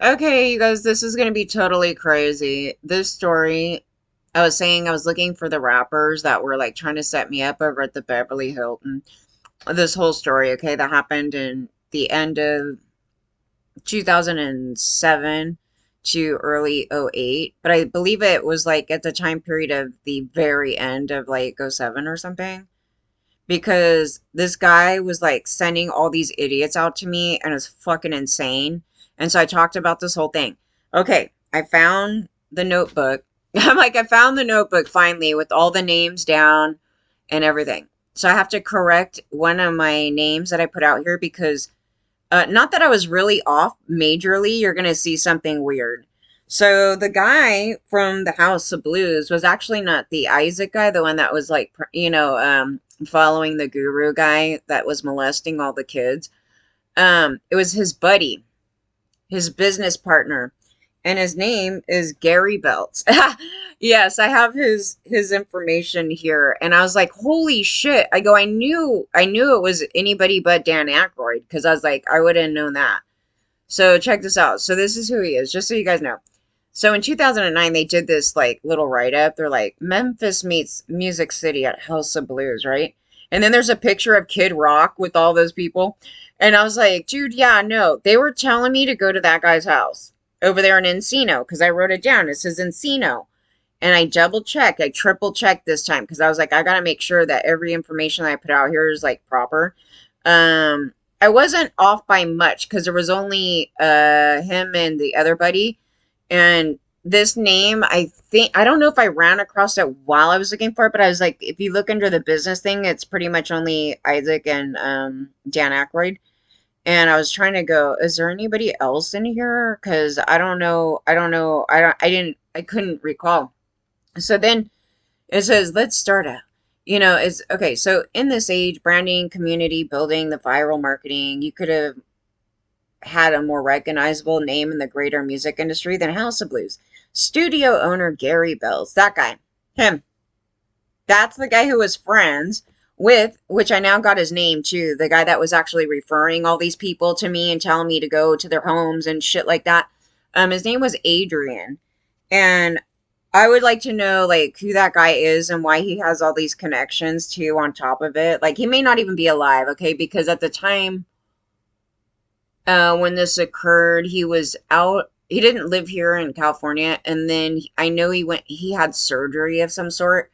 Okay, you guys, this is going to be totally crazy. This story, I was saying I was looking for the rappers that were like trying to set me up over at the Beverly Hilton. This whole story, okay, that happened in the end of 2007 to early '08, but I believe it was like at the time period of the very end of like '07 or something. Because this guy was like sending all these idiots out to me and it was fucking insane. And so I talked about this whole thing. Okay, I found the notebook. I'm like, I found the notebook finally with all the names down and everything. So I have to correct one of my names that I put out here because not that I was really off majorly, you're going to see something weird. So the guy from the House of Blues was actually not the Isaac guy, the one that was like, following the guru guy that was molesting all the kids. It was his buddy, his business partner, and his name is Gary Belz. Yes, I have his information here, and I was like, "Holy shit!" I knew it was anybody but Dan Aykroyd because I was like, I wouldn't have known that. So check this out. So this is who he is, just so you guys know. So in 2009, they did this like little write up. They're like Memphis meets Music City at House of Blues, right? And then there's a picture of Kid Rock with all those people. And I was like, dude, yeah, no. They were telling me to go to that guy's house over there in Encino because I wrote it down. It says Encino. And I double checked, I triple checked this time because I was like, I gotta make sure that every information that I put out here is like proper. I wasn't off by much because there was only him and the other buddy. And this name, I don't know if I ran across it while I was looking for it, but I was like, if you look under the business thing, it's pretty much only Isaac and Dan Aykroyd. And I was trying to go, is there anybody else in here? Because I don't know, I couldn't recall. So then it says, let's start out. It's okay. So in this age, branding, community building, the viral marketing, you could have had a more recognizable name in the greater music industry than House of Blues. Studio owner Gary Belz, that guy, him. That's the guy who was friends with, which I now got his name too, the guy that was actually referring all these people to me and telling me to go to their homes and shit like that. His name was Adrian. And I would like to know like who that guy is and why he has all these connections too on top of it. Like he may not even be alive, okay? Because at the time when this occurred, he was out. He didn't live here in California, and then I know he had surgery of some sort.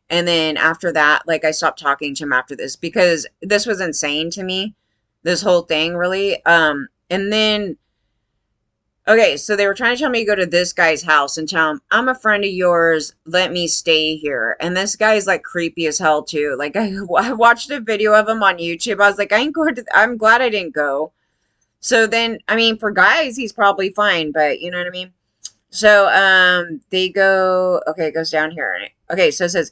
And then after that, like I stopped talking to him after this because this was insane to me. This whole thing really. And then okay, so they were trying to tell me to go to this guy's house and tell him, I'm a friend of yours. Let me stay here. And this guy's like creepy as hell too. Like I watched a video of him on YouTube. I was like, I'm glad I didn't go. So then, I mean, for guys, he's probably fine, but you know what I mean? So, they go, okay, it goes down here. Okay, so it says,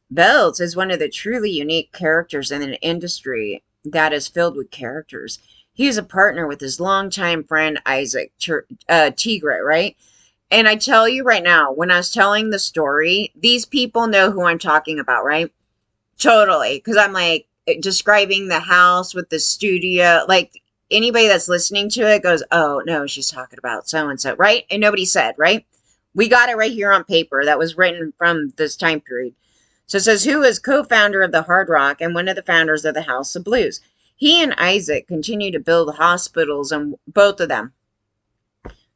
Belts is one of the truly unique characters in an industry that is filled with characters. He is a partner with his longtime friend, Isaac Tigre, right? And I tell you right now, when I was telling the story, these people know who I'm talking about, right? Totally. Because I'm like describing the house with the studio, like, anybody that's listening to it goes, oh, no, she's talking about so and so, right? And nobody said, right? We got it right here on paper that was written from this time period. So it says, who is co founder of the Hard Rock and one of the founders of the House of Blues? He and Isaac continue to build hospitals, and both of them.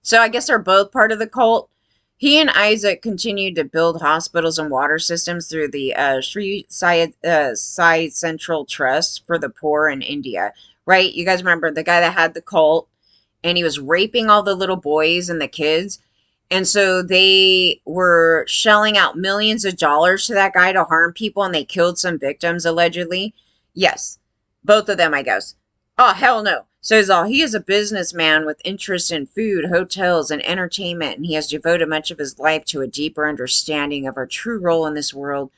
So I guess they're both part of the cult. He and Isaac continued to build hospitals and water systems through the Sri Sai Central Trust for the Poor in India. Right? You guys remember the guy that had the cult and he was raping all the little boys and the kids. And so they were shelling out millions of dollars to that guy to harm people and they killed some victims allegedly. Yes, both of them, I guess. Oh, hell no. Says all he is a businessman with interest in food, hotels, and entertainment, and he has devoted much of his life to a deeper understanding of our true role in this world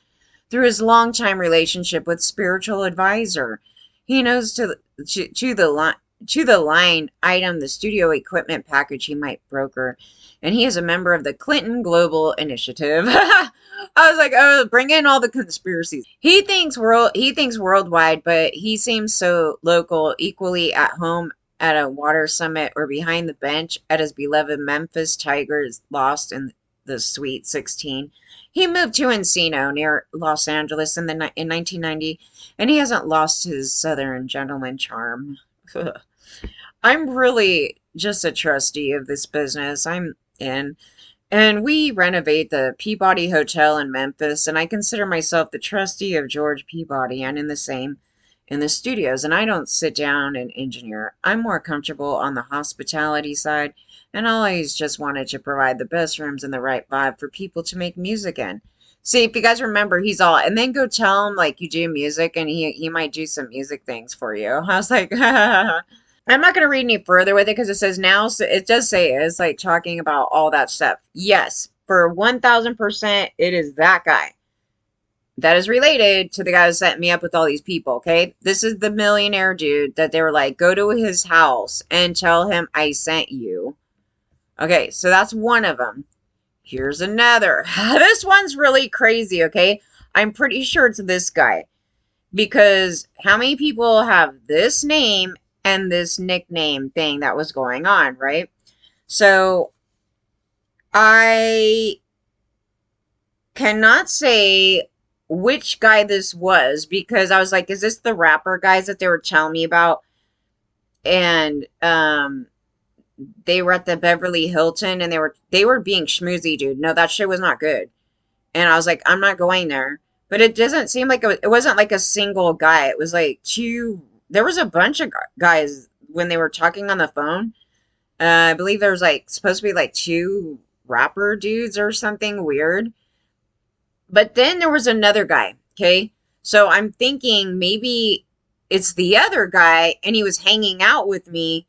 through his longtime relationship with spiritual advisor. He knows to the line item the studio equipment package he might broker, and he is a member of the Clinton Global Initiative. I was like, oh, bring in all the conspiracies. He thinks worldwide, but he seems so local, equally at home at a water summit or behind the bench at his beloved Memphis Tigers lost in the Sweet 16. He moved to Encino near Los Angeles in 1990, and he hasn't lost his Southern gentleman charm. I'm really just a trustee of this business. I'm in. And we renovate the Peabody Hotel in Memphis, and I consider myself the trustee of George Peabody and in the same in the studios. And I don't sit down and engineer. I'm more comfortable on the hospitality side, and I always just wanted to provide the best rooms and the right vibe for people to make music in. See, if you guys remember, he's all, and then go tell him like you do music, and he might do some music things for you. I was like, I'm not going to read any further with it because it says now, so it does say it's like talking about all that stuff. Yes, for 1000%, it is that guy. That is related to the guy who set me up with all these people, okay? This is the millionaire dude that they were like, go to his house and tell him I sent you. Okay, so that's one of them. Here's another. This one's really crazy, okay? I'm pretty sure it's this guy. Because how many people have this name and this nickname thing that was going on, right? So I cannot say which guy this was because I was like, is this the rapper guys that they were telling me about? And they were at the Beverly Hilton and they were being schmoozy, dude. No, that shit was not good. And I was like, I'm not going there. But it doesn't seem like it wasn't like a single guy. It was like two. There was a bunch of guys when they were talking on the phone. I believe there was like supposed to be like two rapper dudes or something weird. But then there was another guy. Okay. So I'm thinking maybe it's the other guy and he was hanging out with me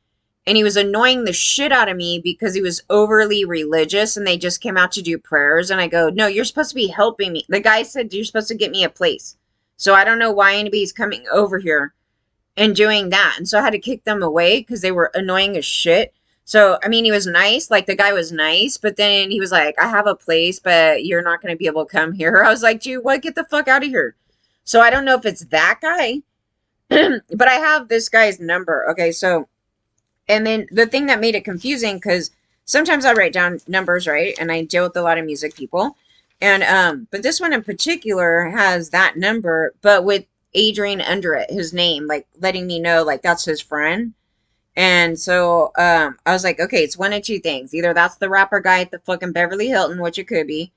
and he was annoying the shit out of me because he was overly religious and they just came out to do prayers. And I go, no, you're supposed to be helping me. The guy said, you're supposed to get me a place. So I don't know why anybody's coming over here and doing that. And so I had to kick them away because they were annoying as shit. So, I mean, he was nice. Like, the guy was nice. But then he was like, I have a place, but you're not going to be able to come here. I was like, dude, what? Get the fuck out of here. So I don't know if it's that guy. But I have this guy's number. Okay, so and then the thing that made it confusing, because sometimes I write down numbers, right? And I deal with a lot of music people. And but this one in particular has that number, but with Adrian under it, his name, like letting me know like that's his friend. And so I was like, okay, it's one of two things. Either that's the rapper guy at the fucking Beverly Hilton, which it could be,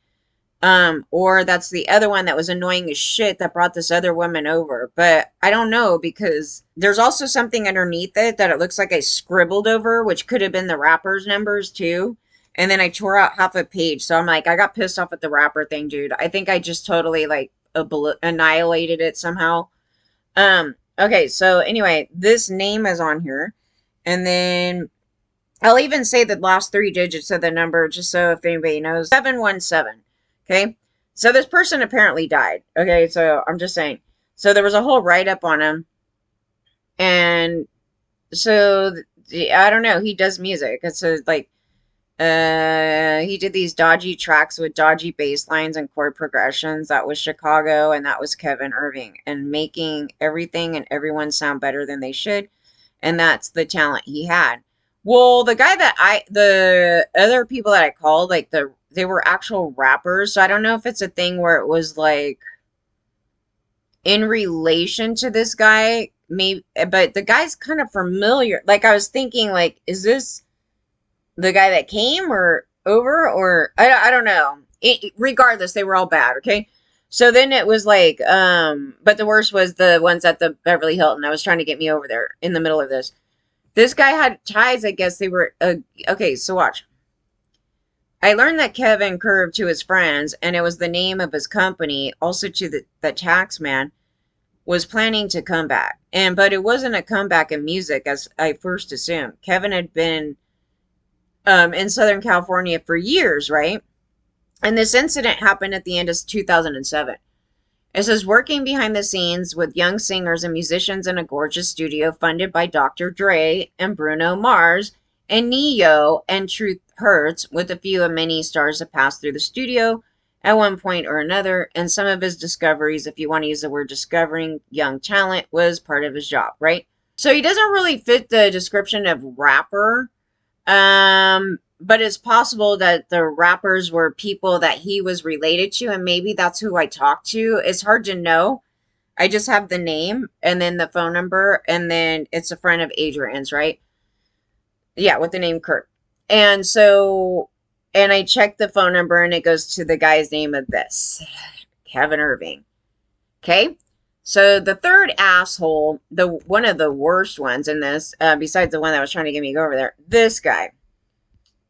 or that's the other one that was annoying as shit that brought this other woman over. But I don't know because there's also something underneath it that it looks like I scribbled over, which could have been the rapper's numbers too. And then I tore out half a page. So I'm like, I got pissed off at the rapper thing, dude. I think I just totally like annihilated it somehow. Okay, so anyway, this name is on here. And then I'll even say the last three digits of the number just so if anybody knows. 717. Okay, so this person apparently died. Okay, so I'm just saying. So there was a whole write-up on him. And so, I don't know, he does music. It's like, he did these dodgy tracks with dodgy bass lines and chord progressions. That was Chicago, and that was Kevin Irving. And making everything and everyone sound better than they should. And that's the talent he had. Well, the other people that I called, like they were actual rappers. So I don't know if it's a thing where it was like in relation to this guy, maybe, but the guy's kind of familiar. Like I was thinking, like, is this the guy that came or over or I don't know. Regardless, they were all bad. Okay. So then it was like, but the worst was the ones at the Beverly Hilton. I was trying to get me over there in the middle of this. This guy had ties, I guess they were, okay, so watch. I learned that Kevin Kirv to his friends, and it was the name of his company, also to the tax man, was planning to come back. But it wasn't a comeback in music, as I first assumed. Kevin had been in Southern California for years, right? And this incident happened at the end of 2007. It says, working behind the scenes with young singers and musicians in a gorgeous studio funded by Dr. Dre and Bruno Mars and Neo and Truth Hurts, with a few of many stars that passed through the studio at one point or another, and some of his discoveries, if you want to use the word discovering young talent, was part of his job, right? So he doesn't really fit the description of rapper. But it's possible that the rappers were people that he was related to, and maybe that's who I talked to. It's hard to know. I just have the name and then the phone number, and then it's a friend of Adrian's, right? Yeah, with the name Kurt. And so, and I checked the phone number, and it goes to the guy's name of this Kevin Irving. Okay. So the third asshole, the one of the worst ones in this, besides the one that was trying to get me to go over there, this guy.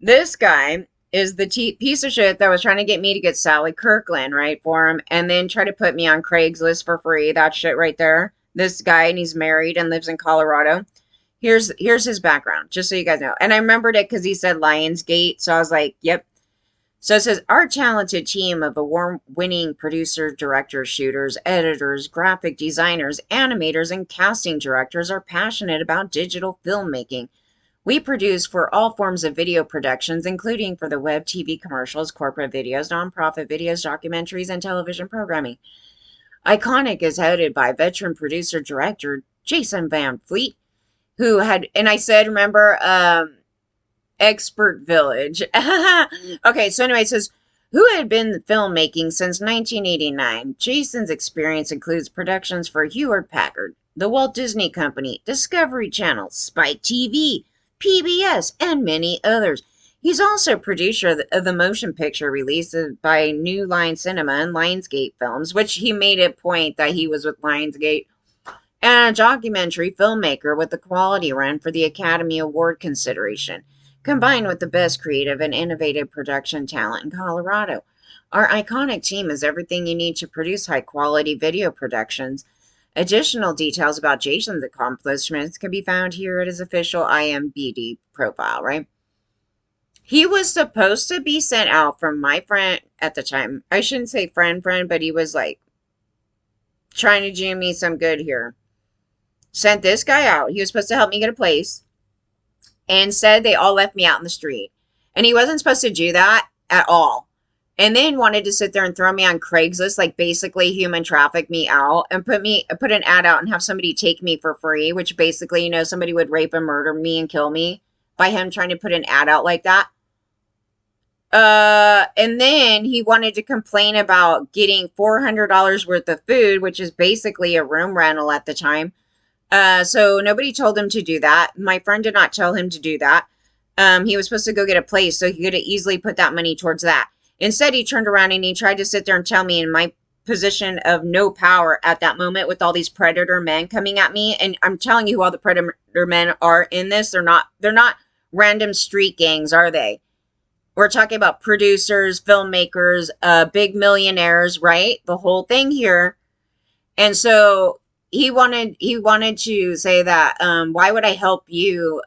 This guy is the piece of shit that was trying to get me to get Sally Kirkland, right, for him, and then try to put me on Craigslist for free. That shit right there. This guy, and he's married and lives in Colorado. Here's his background, just so you guys know. And I remembered it because he said Lionsgate, so I was like, yep. So it says, our talented team of award-winning producers, directors, shooters, editors, graphic designers, animators, and casting directors are passionate about digital filmmaking. We produce for all forms of video productions, including for the web, TV commercials, corporate videos, nonprofit videos, documentaries, and television programming. Iconic is headed by veteran producer-director Jason Van Vleet, who had, and I said, remember, Expert Village. Okay, so anyway, it says, who had been filmmaking since 1989. Jason's experience includes productions for Hewlett Packard, the Walt Disney Company, Discovery Channel, Spike TV, PBS, and many others. He's also producer of the motion picture released by New Line Cinema and Lionsgate Films, which he made a point that he was with Lionsgate, and a documentary filmmaker with the quality run for the Academy Award consideration, combined with the best creative and innovative production talent in Colorado. Our iconic team is everything you need to produce high-quality video productions. Additional details about Jason's accomplishments can be found here at his official IMDb profile, right? He was supposed to be sent out from my friend at the time. I shouldn't say friend, but he was like trying to do me some good here. Sent this guy out. He was supposed to help me get a place. And instead, they all left me out in the street. And he wasn't supposed to do that at all. And then wanted to sit there and throw me on Craigslist, like basically human traffic me out and put an ad out and have somebody take me for free, which basically, you know, somebody would rape and murder me and kill me by him trying to put an ad out like that. And then he wanted to complain about getting $400 worth of food, which is basically a room rental at the time. So nobody told him to do that. My friend did not tell him to do that. He was supposed to go get a place, so he could have easily put that money towards that. Instead, he turned around and he tried to sit there and tell me in my position of no power at that moment with all these predator men coming at me. And I'm telling you who all the predator men are in this. They're not random street gangs, are they? We're talking about producers, filmmakers, big millionaires, right? The whole thing here. And so he wanted to say that, why would I help you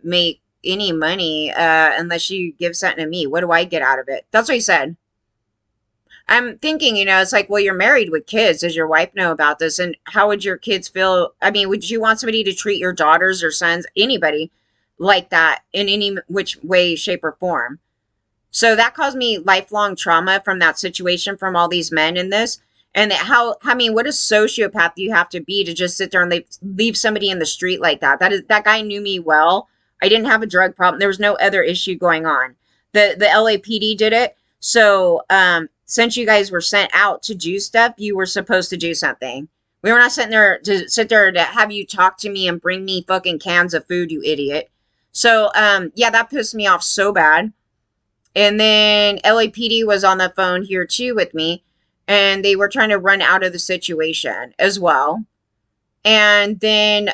make any money unless you give something to me? What do I get out of it? That's what he said. I'm thinking, you know, it's like, well, you're married with kids. Does your wife know about this? And how would your kids feel? I mean, would you want somebody to treat your daughters or sons, anybody, like that in any which way, shape, or form? So that caused me lifelong trauma from that situation, from all these men in this. And I mean, what a sociopath you have to be to just sit there and leave somebody in the street like that. That guy knew me well. I didn't have a drug problem. There was no other issue going on. The LAPD did it. So, since you guys were sent out to do stuff, you were supposed to do something. We were not sitting there to have you talk to me and bring me fucking cans of food, you idiot. So, yeah, that pissed me off so bad. And then LAPD was on the phone here too with me, and they were trying to run out of the situation as well. And then,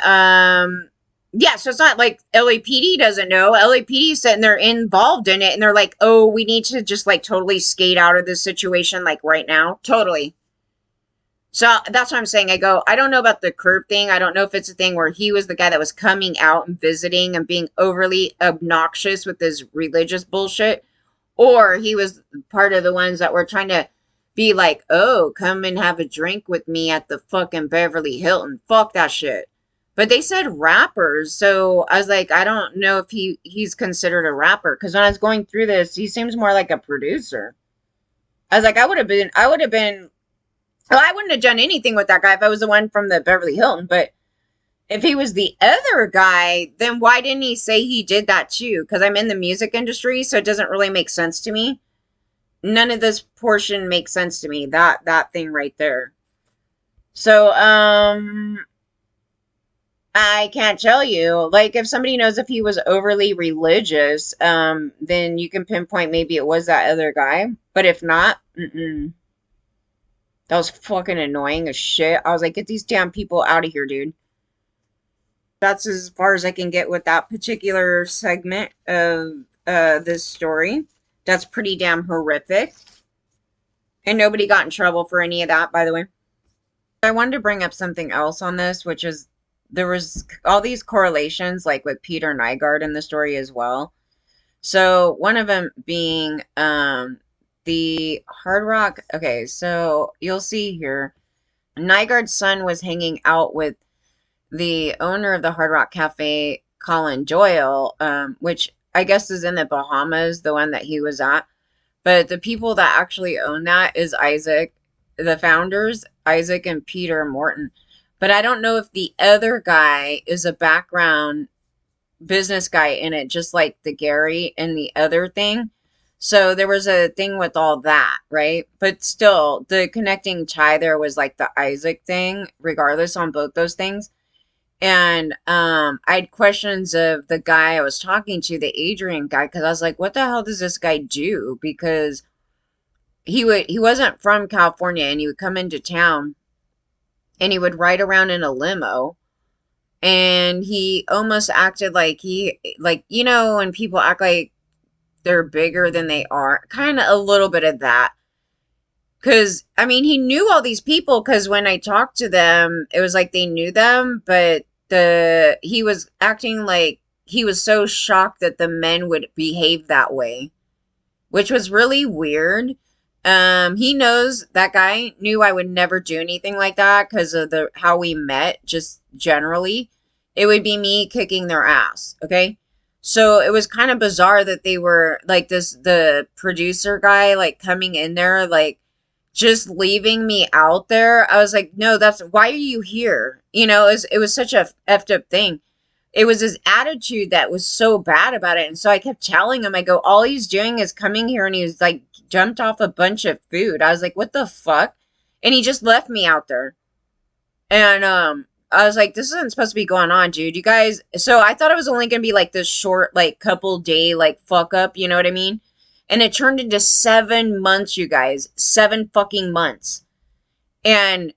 yeah, so it's not like LAPD doesn't know. LAPD is sitting there involved in it, and they're like, oh, we need to just like totally skate out of this situation like right now. Totally. So that's what I'm saying. I don't know about the Kirv thing. I don't know if it's a thing where he was the guy that was coming out and visiting and being overly obnoxious with his religious bullshit, or he was part of the ones that were trying to be like, oh, come and have a drink with me at the fucking Beverly Hilton. Fuck that shit. But they said rappers, so I was like, I don't know if he's considered a rapper, because when I was going through this, he seems more like a producer. I was like, I would have been, well, I wouldn't have done anything with that guy if I was the one from the Beverly Hilton, but If he was the other guy, then why didn't he say he did that too? Because I'm in the music industry, so it doesn't really make sense to me. None of this portion makes sense to me. That thing right there. So, I can't tell you. Like, if somebody knows if he was overly religious, then you can pinpoint maybe it was that other guy. But if not, that was fucking annoying as shit. I was like, get these damn people out of here, dude. That's as far as I can get with that particular segment of this story. That's pretty damn horrific. And nobody got in trouble for any of that, by the way. I wanted to bring up something else on this, which is there was all these correlations, like with Peter Nygaard in the story as well. So one of them being the Hard Rock. Okay, so you'll see here, Nygaard's son was hanging out with the owner of the Hard Rock Cafe, Colin Doyle, which I guess is in the Bahamas, the one that he was at. But the people that actually own that is Isaac, the founders, Isaac and Peter Morton. But I don't know if the other guy is a background business guy in it, just like the Gary and the other thing. So there was a thing with all that, right? But still, the connecting tie there was like the Isaac thing, regardless on both those things. And I had questions of the guy I was talking to, the Adrian guy, because I was like, what the hell does this guy do? Because he wasn't from California, and he would come into town and he would ride around in a limo, and he almost acted like when people act like they're bigger than they are, kind of a little bit of that. Because I mean, he knew all these people, because when I talked to them, it was like they knew them, but he was acting like he was so shocked that the men would behave that way, which was really weird. He knows, that guy knew I would never do anything like that because of the how we met, just generally. It would be me kicking their ass, okay? So it was kind of bizarre that they were like the producer guy, like coming in there, like just leaving me out there. I was like, no, that's why are you here? It was such a effed up thing. It was his attitude that was so bad about it. And so I kept telling him, I go, all he's doing is coming here, and he was like jumped off a bunch of food. I was like, what the fuck? And he just left me out there. And I was like, this isn't supposed to be going on, dude. You guys, so I thought it was only gonna be like this short, like couple day, like fuck up, you know what I mean? And it turned into 7 months, you guys. 7 fucking months. And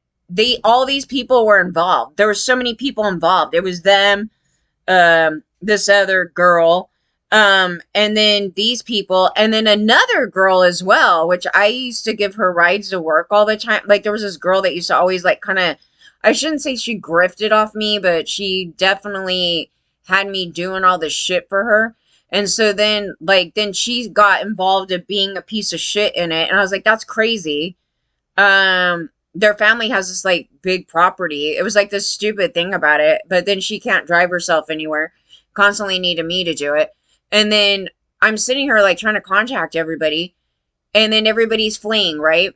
all these people were involved. There were so many people involved. It was them, this other girl, and then these people, and then another girl as well, which I used to give her rides to work all the time. Like, there was this girl that used to always, like, kind of, I shouldn't say she grifted off me, but she definitely had me doing all this shit for her. And so then, like, then she got involved in being a piece of shit in it. And I was like, that's crazy. Their family has this, like, big property. It was like this stupid thing about it. But then she can't drive herself anywhere. Constantly needed me to do it. And then I'm sitting here, like, trying to contact everybody. And then everybody's fleeing, right?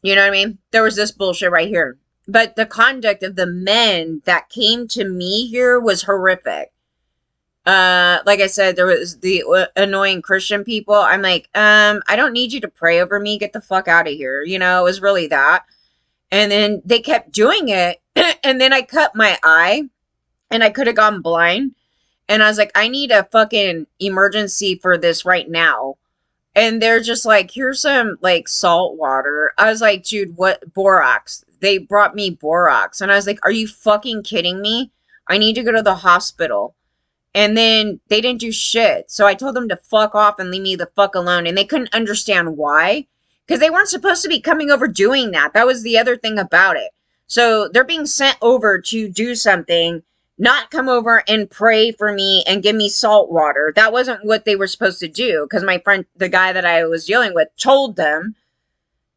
You know what I mean? There was this bullshit right here. But the conduct of the men that came to me here was horrific. Like I said, there was the annoying Christian people. I'm like, I don't need you to pray over me. Get the fuck out of here. It was really that. And then they kept doing it. And then I cut my eye, and I could have gone blind. And I was like, I need a fucking emergency for this right now. And they're just like, here's some, like, salt water. I was like, dude, what? Borax. They brought me borax. And I was like, are you fucking kidding me? I need to go to the hospital. And then they didn't do shit. So I told them to fuck off and leave me the fuck alone. And they couldn't understand why. Because they weren't supposed to be coming over doing that. That was the other thing about it. So they're being sent over to do something, not come over and pray for me and give me salt water. That wasn't what they were supposed to do. Because my friend, the guy that I was dealing with, told them.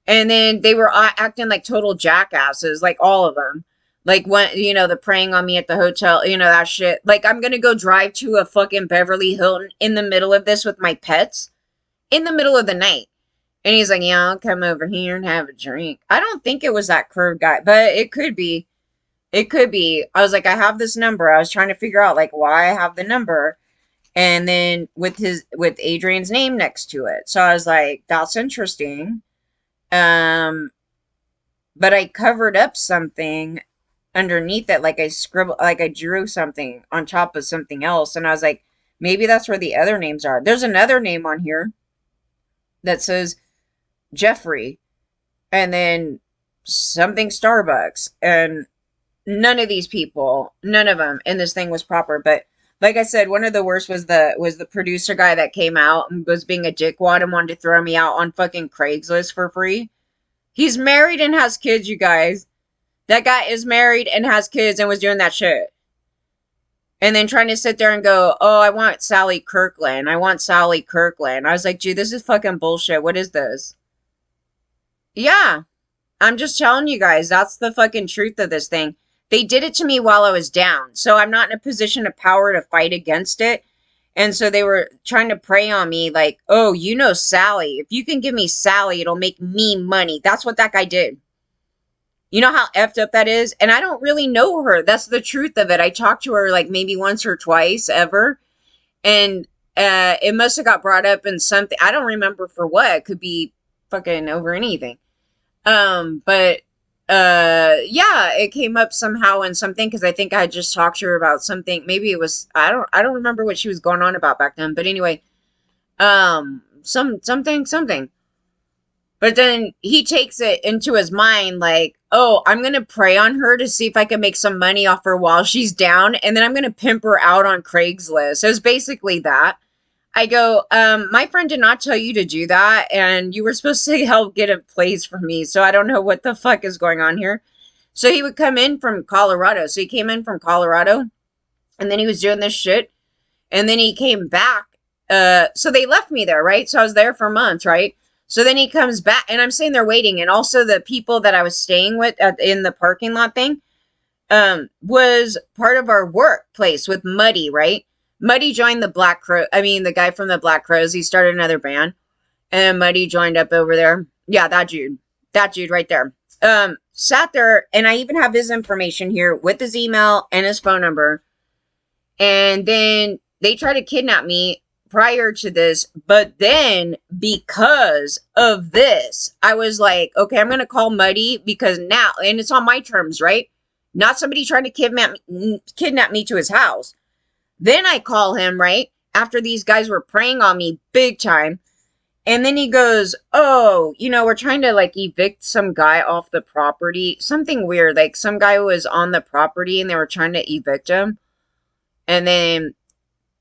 And then they were acting like total jackasses, like all of them. Like, when, the praying on me at the hotel, that shit. Like, I'm going to go drive to a fucking Beverly Hilton in the middle of this with my pets in the middle of the night. And he's like, yeah, I'll come over here and have a drink. I don't think it was that Kirv guy, but it could be. It could be. I was like, I have this number. I was trying to figure out like why I have the number. And then with Adrian's name next to it. So I was like, that's interesting. Um, but I covered up something underneath it, like I scribbled, like I drew something on top of something else. And I was like, maybe that's where the other names are. There's another name on here that says Jeffrey and then something Starbucks. And none of these people, none of them in this thing was proper. But like I said, one of the worst was the producer guy that came out and was being a dickwad and wanted to throw me out on fucking Craigslist for free. He's married and has kids, you guys. That guy is married and has kids and was doing that shit. And then trying to sit there and go, oh, I want Sally Kirkland. I want Sally Kirkland. I was like, dude, this is fucking bullshit. What is this? Yeah, I'm just telling you guys, that's the fucking truth of this thing. They did it to me while I was down. So I'm not in a position of power to fight against it. And so they were trying to prey on me like, oh, you know Sally. If you can give me Sally, it'll make me money. That's what that guy did. You know how effed up that is? And I don't really know her. That's the truth of it. I talked to her like maybe once or twice ever. And it must have got brought up in something. I don't remember for what. It could be fucking over anything. But yeah, it came up somehow in something because I think I just talked to her about something. Maybe it was I don't remember what she was going on about back then. But anyway, something. But then he takes it into his mind like, oh, I'm going to prey on her to see if I can make some money off her while she's down. And then I'm going to pimp her out on Craigslist. It was basically that. I go, my friend did not tell you to do that. And you were supposed to help get a place for me. So I don't know what the fuck is going on here. So he would come in from Colorado. So he came in from Colorado. And then he was doing this shit. And then he came back. So they left me there, right? So I was there for months, right? So then he comes back, and I'm sitting there waiting, and also the people that I was staying with in the parking lot thing was part of our workplace with Muddy, right? Muddy joined the Black Crow. I mean, the guy from the Black Crows. He started another band, and Muddy joined up over there. Yeah, that dude right there. Sat there, and I even have his information here with his email and his phone number. And then they tried to kidnap me prior to this, but then because of this, I was like, okay, I'm going to call Muddy because now, and it's on my terms, right? Not somebody trying to kidnap me to his house. Then I call him, right? After these guys were preying on me big time. And then he goes, oh, we're trying to like evict some guy off the property. Something weird. Like some guy was on the property and they were trying to evict him. And then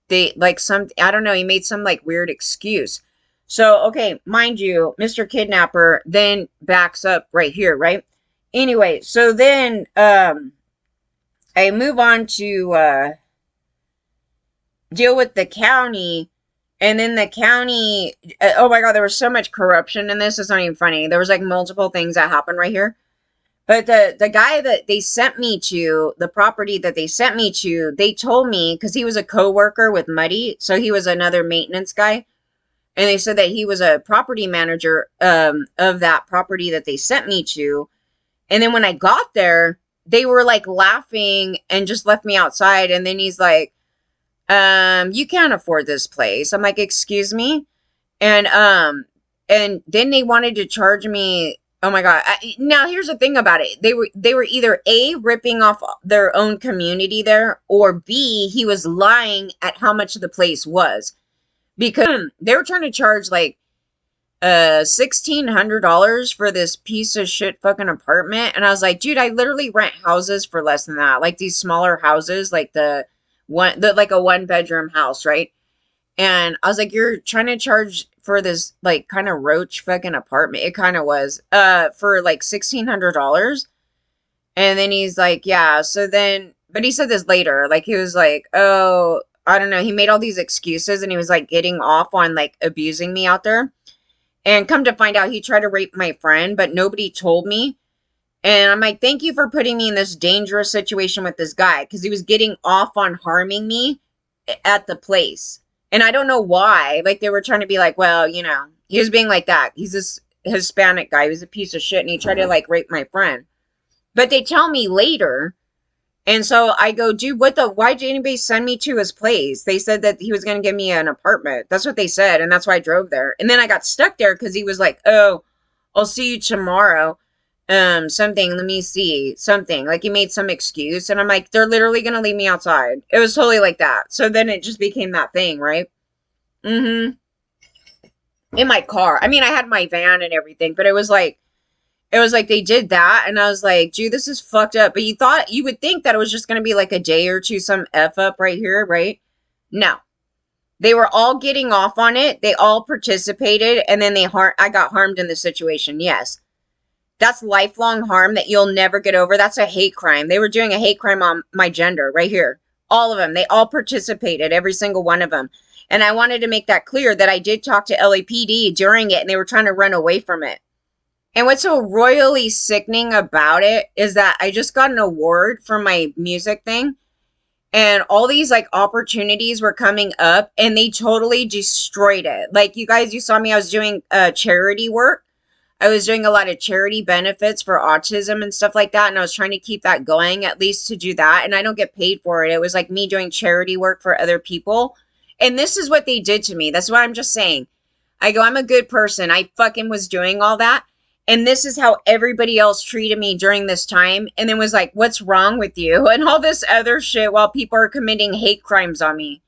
they like I don't know, he made some like weird excuse. So, okay, mind you, Mr. Kidnapper then backs up right here, right? Anyway, so then I move on to deal with the county. And then the county, oh my God, there was so much corruption in this. It's not even funny. There was like multiple things that happened right here. But the guy that they sent me to, the property that they sent me to, they told me, because he was a co-worker with Muddy, so he was another maintenance guy, and they said that he was a property manager of that property that they sent me to. And then when I got there, they were like laughing and just left me outside. And then he's like, you can't afford this place. I'm like, excuse me? And then they wanted to charge me. Oh my God. Now here's the thing about it. They were either A, ripping off their own community there, or B, he was lying at how much the place was. Because they were trying to charge like $1,600 for this piece of shit fucking apartment. And I was like, dude, I literally rent houses for less than that. Like these smaller houses, like like a 1-bedroom house, right? And I was like, you're trying to charge for this like kind of roach fucking apartment. It kind of was for like $1,600. And then he's like, yeah. So then, but he said this later. Like he was like, oh, I don't know. He made all these excuses and he was like getting off on like abusing me out there. And come to find out, he tried to rape my friend, but nobody told me. And I'm like, thank you for putting me in this dangerous situation with this guy, because he was getting off on harming me at the place. And I don't know why. Like, they were trying to be like, well, he was being like that. He's this Hispanic guy. He was a piece of shit. And he tried to, like, rape my friend. But they tell me later And so I go, dude, why did anybody send me to his place? They said that he was going to give me an apartment. That's what they said. And that's why I drove there. And then I got stuck there because he was like, oh, I'll see you tomorrow. Something, let me see, something. Like he made some excuse. And I'm like, they're literally going to leave me outside. It was totally like that. So then it just became that thing, right? Mm-hmm. In my car. I mean, I had my van and everything, but it was like they did that, and I was like, dude, this is fucked up. But you would think that it was just going to be like a day or two, some F up right here, right? No. They were all getting off on it. They all participated, and then I got harmed in the situation. Yes. That's lifelong harm that you'll never get over. That's a hate crime. They were doing a hate crime on my gender right here. All of them. They all participated, every single one of them. And I wanted to make that clear that I did talk to LAPD during it, and they were trying to run away from it. And what's so royally sickening about it is that I just got an award for my music thing. And all these like opportunities were coming up and they totally destroyed it. Like you saw me, I was doing charity work. I was doing a lot of charity benefits for autism and stuff like that. And I was trying to keep that going, at least to do that. And I don't get paid for it. It was like me doing charity work for other people. And this is what they did to me. That's what I'm just saying. I go, I'm a good person. I fucking was doing all that. And this is how everybody else treated me during this time. And then was like, what's wrong with you? And all this other shit while people are committing hate crimes on me.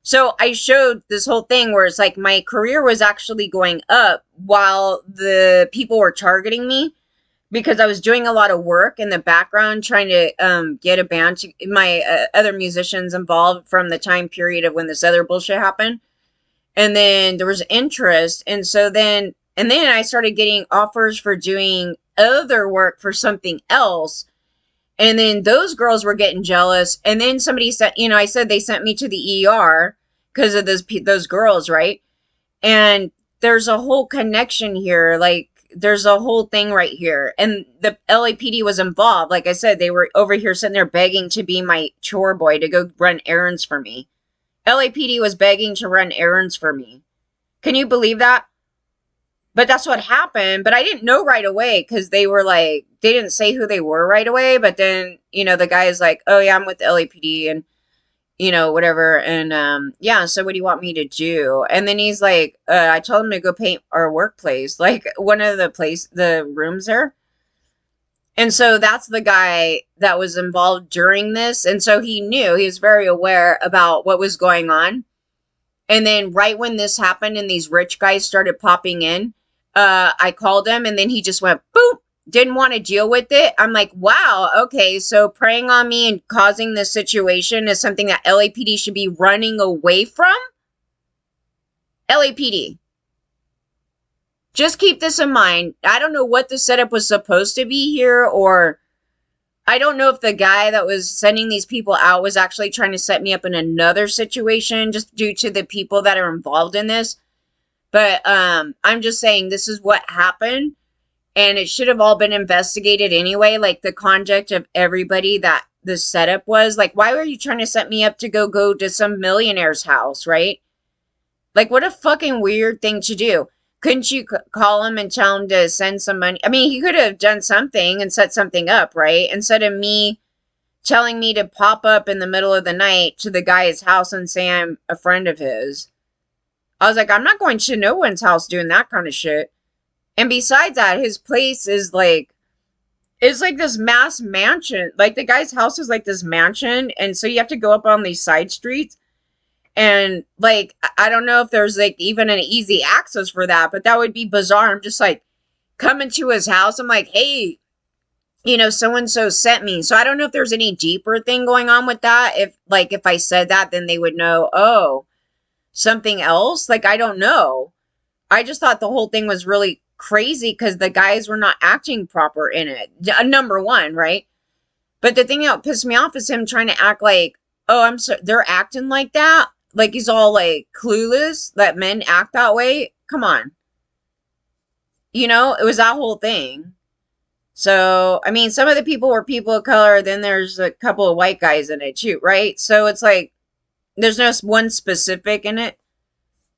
So I showed this whole thing where it's like my career was actually going up while the people were targeting me because I was doing a lot of work in the background trying to get a band, my other musicians involved from the time period of when this other bullshit happened. And then there was interest. And then I started getting offers for doing other work for something else. And then those girls were getting jealous. And then somebody said, I said they sent me to the ER because of those girls, right? And there's a whole connection here. Like, there's a whole thing right here. And the LAPD was involved. Like I said, they were over here sitting there begging to be my chore boy to go run errands for me. LAPD was begging to run errands for me. Can you believe that? But that's what happened. But I didn't know right away because they didn't say who they were right away. But then, the guy is like, oh, yeah, I'm with the LAPD and, whatever. And, yeah, so what do you want me to do? And then he's like, I told him to go paint our workplace, like one of the rooms there. And so that's the guy that was involved during this. And so he was very aware about what was going on. And then right when this happened and these rich guys started popping in, I called him and then he just went, boop, didn't want to deal with it. I'm like, wow, okay, so preying on me and causing this situation is something that LAPD should be running away from? LAPD. Just keep this in mind. I don't know what the setup was supposed to be here, or I don't know if the guy that was sending these people out was actually trying to set me up in another situation just due to the people that are involved in this. But I'm just saying this is what happened, and it should have all been investigated anyway, like the conduct of everybody that the setup was. Like, why were you trying to set me up to go to some millionaire's house, right? Like, what a fucking weird thing to do. Couldn't you call him and tell him to send some money? I mean, he could have done something and set something up, right? Instead of me telling me to pop up in the middle of the night to the guy's house and say I'm a friend of his. I was like, I'm not going to no one's house doing that kind of shit. And besides that, his place is like this mass mansion. Like, the guy's house is like this mansion. And so you have to go up on these side streets. And, like, I don't know if there's, like, even an easy access for that, but that would be bizarre. I'm just, like, coming to his house. I'm like, hey, so-and-so sent me. So I don't know if there's any deeper thing going on with that. If I said that, then they would know, oh, something else. Like, I don't know. I just thought the whole thing was really crazy because the guys were not acting proper in it. Number one, right? But the thing that pissed me off is him trying to act like, oh, they're acting like that. Like, he's all, like, clueless that men act that way. Come on. It was that whole thing. So, I mean, some of the people were people of color. Then there's a couple of white guys in it, too, right? So, it's like, there's no one specific in it.